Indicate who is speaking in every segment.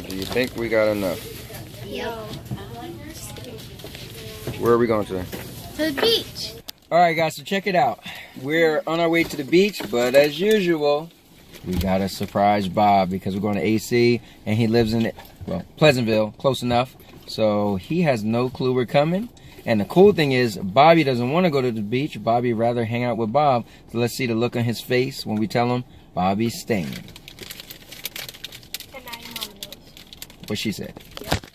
Speaker 1: Do you think we got enough?
Speaker 2: Yep.
Speaker 1: Where are we going today?
Speaker 2: To the beach.
Speaker 1: Alright guys, so check it out. We're on our way to the beach, but as usual, we gotta surprise Bob because we're going to AC and he lives in, well, Pleasantville, close enough. So he has no clue we're coming. And the cool thing is, Bobby doesn't want to go to the beach. Bobby rather hang out with Bob. So let's see the look on his face when we tell him Bobby's staying.
Speaker 2: And now your mama knows.
Speaker 1: What she said.
Speaker 2: Yep.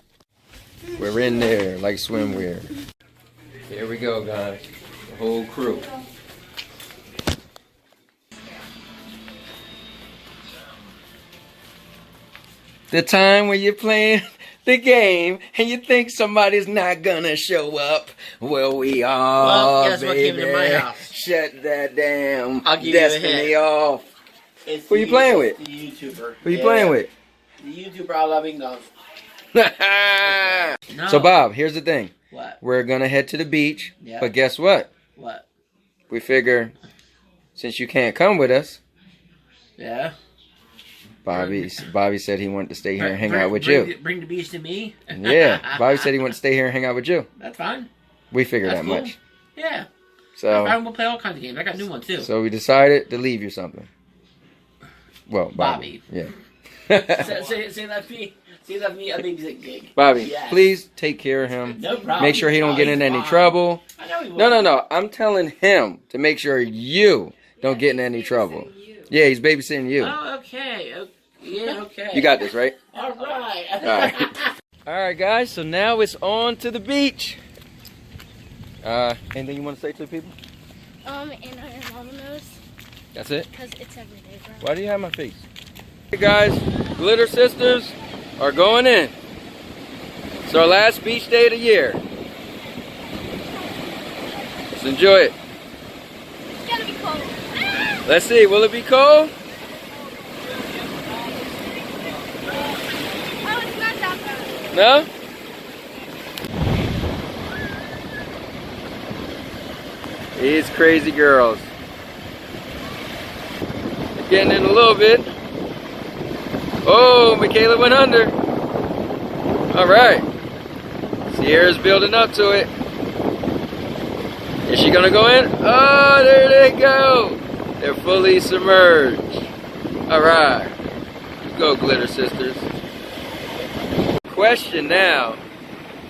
Speaker 1: We're in there like swimwear. Here we go, guys. The whole crew. The time when you're playing the game and you think somebody's not gonna show up. Well, we are.
Speaker 3: Well, guess
Speaker 1: baby.
Speaker 3: what came to my house?
Speaker 1: Shut that damn
Speaker 3: I'll give
Speaker 1: destiny
Speaker 3: you a hint.
Speaker 1: off.
Speaker 3: It's
Speaker 1: Who you playing with?
Speaker 3: The YouTuber.
Speaker 1: Who you playing with?
Speaker 3: The YouTuber I love England. No.
Speaker 1: So, Bob, here's the thing.
Speaker 3: What?
Speaker 1: We're gonna head to the beach,
Speaker 3: Yeah.
Speaker 1: but guess what?
Speaker 3: What?
Speaker 1: We figure since you can't come with us,
Speaker 3: Yeah.
Speaker 1: Bobby said he wanted to stay here and hang out with
Speaker 3: bring
Speaker 1: you.
Speaker 3: Bring the beach to me?
Speaker 1: Yeah, Bobby said he wanted to stay here and hang out with you.
Speaker 3: That's fine.
Speaker 1: We figured
Speaker 3: That's
Speaker 1: that
Speaker 3: cool.
Speaker 1: much.
Speaker 3: Yeah.
Speaker 1: So,
Speaker 3: We'll play all kinds of games. I got new ones too.
Speaker 1: so we decided to leave you something. Well, Bobby.
Speaker 3: Bobby.
Speaker 1: Yeah.
Speaker 3: Say that me. Say that me a big gig.
Speaker 1: Bobby,
Speaker 3: Yes.
Speaker 1: please take care of him.
Speaker 3: No problem.
Speaker 1: Make sure he don't get
Speaker 3: he's
Speaker 1: in any
Speaker 3: fine.
Speaker 1: trouble.
Speaker 3: I know he will.
Speaker 1: No. I'm telling him to make sure you don't get in any trouble. Yeah, he's babysitting you.
Speaker 3: Oh, okay. Yeah, okay.
Speaker 1: You got this, right?
Speaker 3: All right.
Speaker 1: All right. All right, guys. So now it's on to the beach. Anything you want to say to the people?
Speaker 2: And your mama knows.
Speaker 1: That's it.
Speaker 2: Because it's every day, bro.
Speaker 1: Why do you have my face? Hey guys, Glitter Sisters are going in. It's our last beach day of the year. Let's enjoy it.
Speaker 2: It's gonna be cold.
Speaker 1: Let's see, will it be cold?
Speaker 2: Oh, it's not that bad.
Speaker 1: No? These crazy girls. They're getting in a little bit. Oh, Michaela went under. All right. Sierra's building up to it. Is she gonna go in? Oh, there they go. They're fully submerged. All right. Let's go, Glitter Sisters. Question now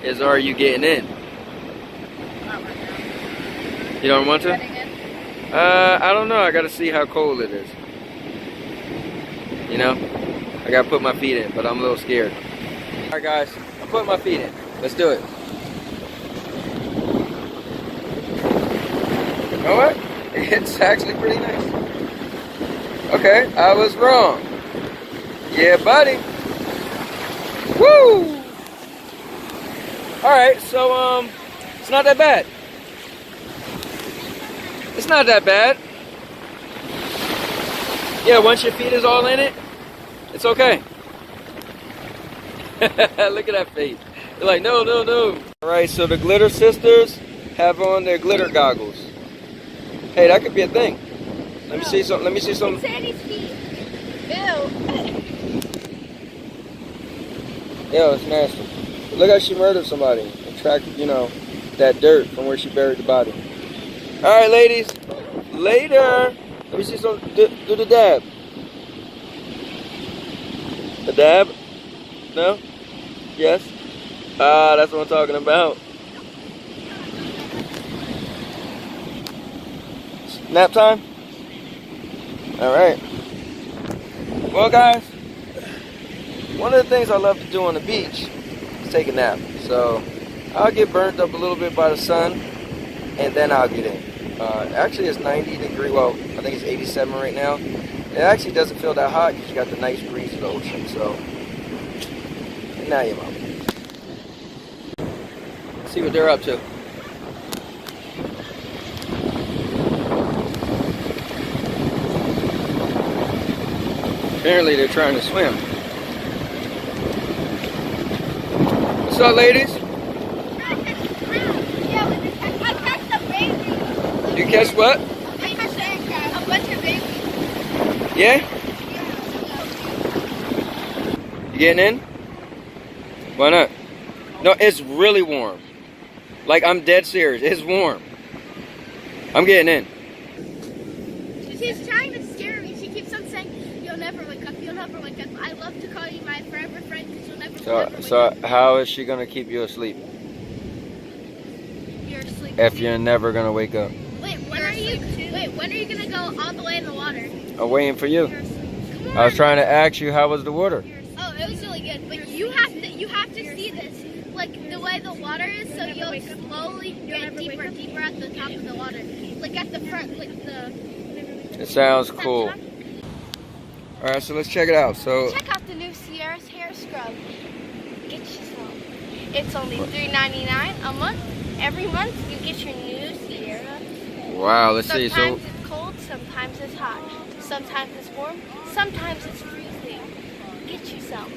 Speaker 1: is, are you getting in? You don't want to? I don't know. I gotta see how cold it is. You know? I gotta put my feet in, but I'm a little scared. Alright guys, I'm putting my feet in. Let's do it. You know what? It's actually pretty nice. Okay, I was wrong. Yeah, buddy. Woo! Alright, so it's not that bad. It's not that bad. Yeah, once your feet is all in it, it's okay. Look at that face. They're like, no, no, no. Alright, so the Glitter Sisters have on their glitter goggles. Hey, that could be a thing. Let me see something. Let me see something.
Speaker 2: Sandy's feet. Ew.
Speaker 1: Yeah, it's nasty. Look how she murdered somebody and tracked, you know, that dirt from where she buried the body. Alright, ladies. Later. Let me see something. Do the dab. The dab? No? Yes? Ah, that's what I'm talking about. Nap time? Alright. Well, guys, one of the things I love to do on the beach is take a nap. So, I'll get burnt up a little bit by the sun, and then I'll get in. Actually, it's 90 degrees. Well, I think it's 87 right now. It actually doesn't feel that hot because you got the nice breeze of the ocean. So, and now you're out. See what they're up to. Apparently, they're trying to swim. What's up, ladies? You catch what?
Speaker 2: A bunch of babies.
Speaker 1: Yeah? You getting in? Why not? No, it's really warm. Like, I'm dead serious. It's warm. I'm getting in.
Speaker 2: She's trying to scare me. She keeps on saying, you'll never wake up, you'll never wake up. I love to call you my forever friend because you'll never wake up.
Speaker 1: So how is she going to keep you asleep?
Speaker 2: You're asleep.
Speaker 1: If you're never going to wake up.
Speaker 2: When are you going to go all the way in the water?
Speaker 1: I'm waiting for you.
Speaker 2: Come on.
Speaker 1: I was trying to ask you, how was the water?
Speaker 2: Oh, it was really good. But you have to see this. Like the way the water is, so you'll slowly get deeper and deeper at the top of the water. Like at the front, like the...
Speaker 1: It sounds cool. Alright, so let's check it out. So
Speaker 2: check out the new Sierra's hair scrub. Get you some. It's only $3.99 a month. Every month you get your new Sierra.
Speaker 1: wow, let's see.
Speaker 2: Sometimes it's cold, sometimes it's hot. Sometimes it's warm, sometimes it's freezing. Get you some.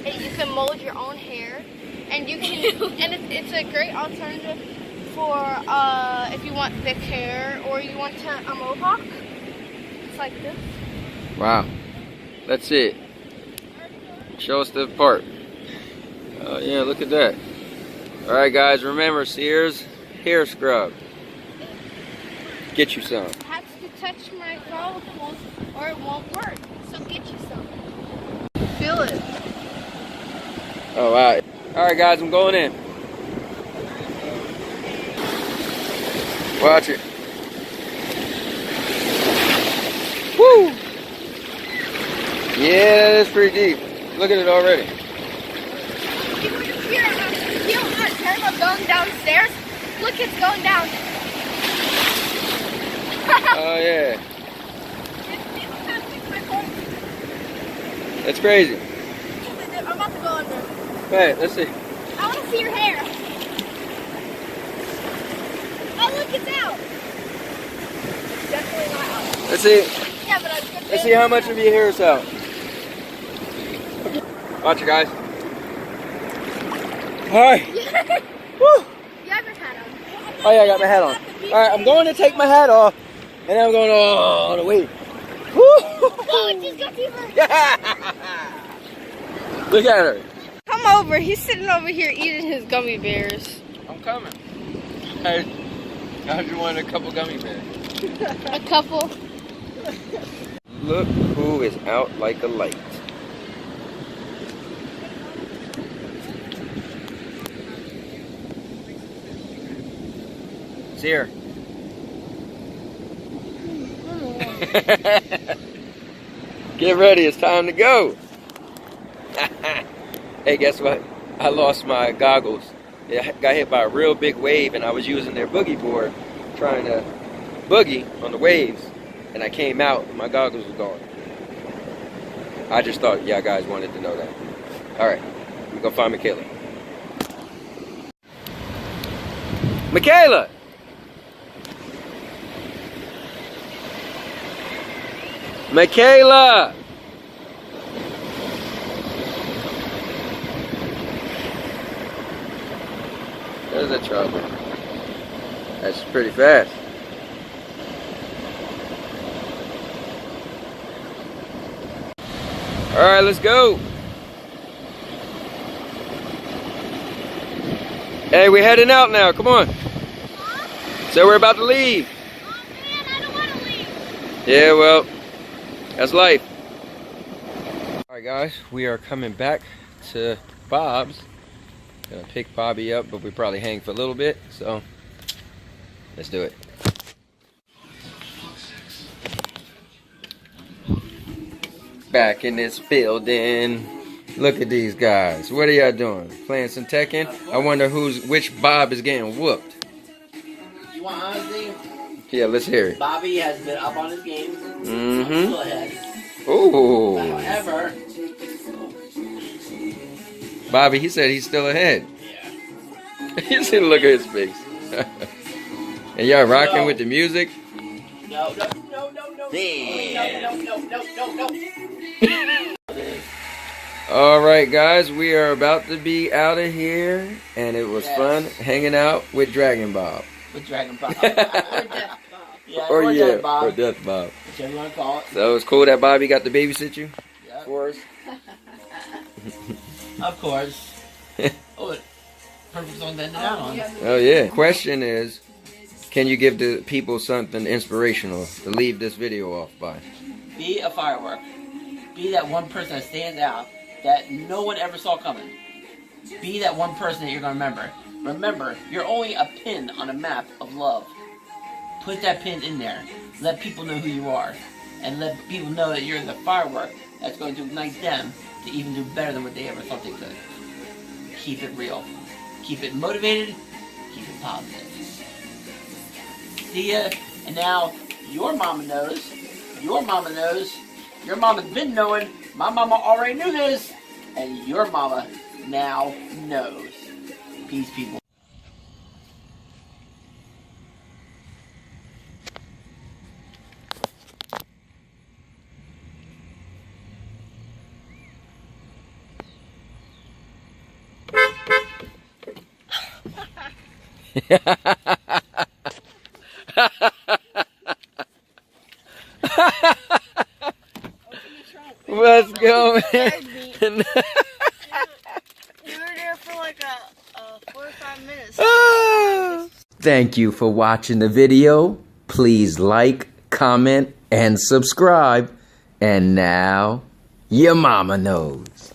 Speaker 2: And you can mold your own hair. And you can, and it's a great alternative for if you want thick hair or you want a mohawk. It's like this.
Speaker 1: Wow. Let's see it. Show us the part. Oh yeah, look at that. Alright guys, remember Sears hair scrub. Get you some.
Speaker 2: It has to touch my follicles or it won't work. So get you some. Feel it.
Speaker 1: Oh wow. Alright guys, I'm going in. Watch it. Woo! Yeah, that is pretty deep. Look at it already.
Speaker 2: You feel our turbo going downstairs? Look, it's going down.
Speaker 1: Oh yeah. That's crazy.
Speaker 2: I'm about to go under.
Speaker 1: Hey, let's see.
Speaker 2: I want to see your hair. Oh, look, it's out. Definitely not out.
Speaker 1: Let's see.
Speaker 2: Yeah, but
Speaker 1: Let's see how much of your hair is out. Watch it, guys. Alright. Woo!
Speaker 2: You have your hat on.
Speaker 1: Oh yeah, I got my hat on. Alright, I'm going to take my hat off. And then I'm going all the way. Woo!
Speaker 2: Oh, it just got deeper.
Speaker 1: Look at her.
Speaker 2: Come over. He's sitting over here eating his gummy bears.
Speaker 1: I'm coming. I just wanted a couple gummy bears.
Speaker 2: A couple.
Speaker 1: Look who is out like a light. It's here. Get ready, it's time to go. Hey, guess what? I lost my goggles. I got hit by a real big wave and I was using their boogie board trying to boogie on the waves. And I came out and my goggles were gone. I just thought y'all guys wanted to know that. Alright, I'm gonna find Michaela. Michaela! Michaela! There's a trouble. That's pretty fast. Alright, let's go. Hey, we're heading out now. Come on. So we're about to leave.
Speaker 2: Oh man, I don't want to leave.
Speaker 1: Yeah, well, that's life. Alright guys, we are coming back to Bob's. Gonna pick Bobby up, but we probably hang for a little bit, so let's do it. Back in this building. Look at these guys. What are y'all doing? Playing some Tekken? I wonder which Bob is getting whooped.
Speaker 3: You want honesty?
Speaker 1: Yeah, let's hear it.
Speaker 3: Bobby has been up on his games.
Speaker 1: Mm-hmm.
Speaker 3: Still ahead.
Speaker 1: Ooh.
Speaker 3: However,
Speaker 1: Bobby, he said he's still ahead.
Speaker 3: yeah.
Speaker 1: You see the look at his face. And y'all rocking with the music?
Speaker 3: No.
Speaker 1: Yeah.
Speaker 3: No.
Speaker 1: Alright guys, we are about to be out of here. And it was fun hanging out with Dragon Bob.
Speaker 3: With Dragon Bob.
Speaker 2: Or Death Bob.
Speaker 3: Yeah,
Speaker 1: Or
Speaker 3: Death Bob.
Speaker 1: or Death Bob.
Speaker 3: Whichever you want to call it.
Speaker 1: So it was cool that Bobby got to babysit you
Speaker 3: Yep.
Speaker 1: for us.
Speaker 3: Of course. Oh, perfect song to end it out on.
Speaker 1: Oh yeah. Question is, can you give the people something inspirational to leave this video off by?
Speaker 3: Be a firework. Be that one person that stands out that no one ever saw coming. Be that one person that you're going to remember. Remember, you're only a pin on a map of love. Put that pin in there. Let people know who you are. And let people know that you're the firework that's going to ignite them to even do better than what they ever thought they could. Keep it real. Keep it motivated. Keep it positive. See ya. And now, your mama knows. Your mama knows. Your mama's been knowing. My mama already knew this. And your mama now knows. Peace, people.
Speaker 1: Let's go, man.
Speaker 2: You were there for like 4 or 5 minutes.
Speaker 1: Thank you for watching the video. Please like, comment, and subscribe. And now, your mama knows.